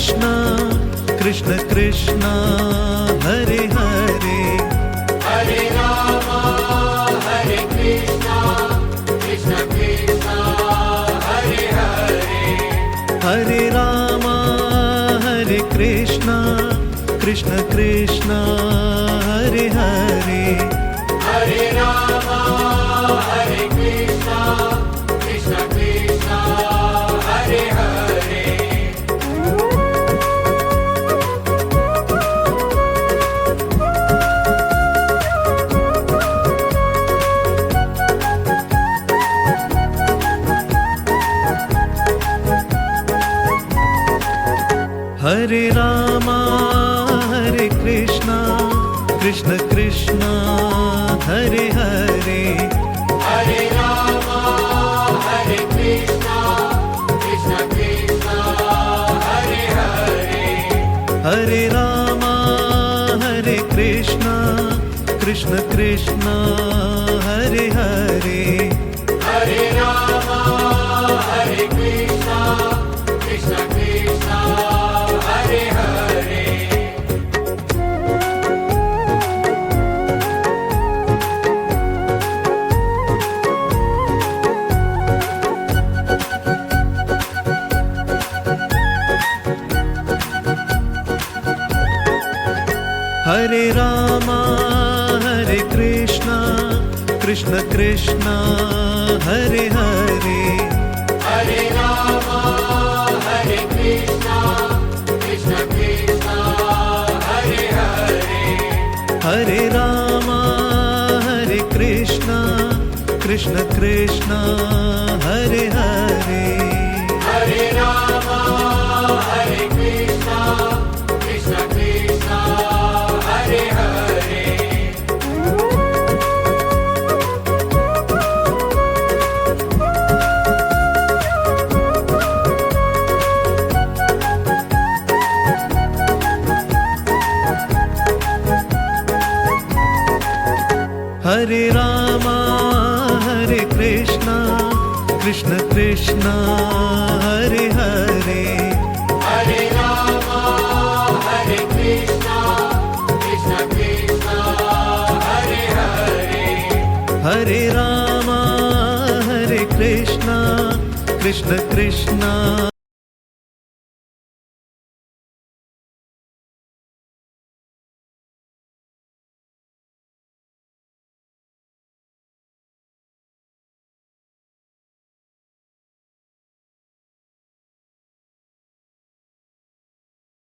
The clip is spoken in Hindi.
कृष्णा कृष्ण कृष्णा हरे हरे हरे रामा हरे कृष्णा कृष्ण कृष्णा हरे हरे हरे रामा हरे कृष्णा कृष्ण कृष्णा हरे हरे हरे रामा हरे कृष्णा कृष्ण कृष्णा हरे हरे हरे रामा हरे कृष्णा कृष्ण कृष्णा हरे हरे हरे रामा हरे कृष्णा कृष्ण कृष्णा हरे हरे हरे रामा हरे कृष्णा कृष्ण कृष्णा हरे हरे हरे रामा हरे कृष्णा कृष्ण कृष्णा हरे हरे हरे रामा हरे कृष्णा कृष्ण कृष्णा हरे हरे हरे रामा हरे कृष्णा कृष्ण कृष्णा हरे हरे हरे रामा हरे कृष्णा कृष्ण कृष्णा हरे हरे हरे रामा हरे कृष्णा कृष्ण कृष्णा हरे हरे हरे रामा हरे कृष्णा कृष्ण कृष्णा हरे हरे हरे रामा हरे कृष्णा कृष्ण कृष्णा हरे हरे हरे रामा हरे कृष्णा कृष्ण कृष्णा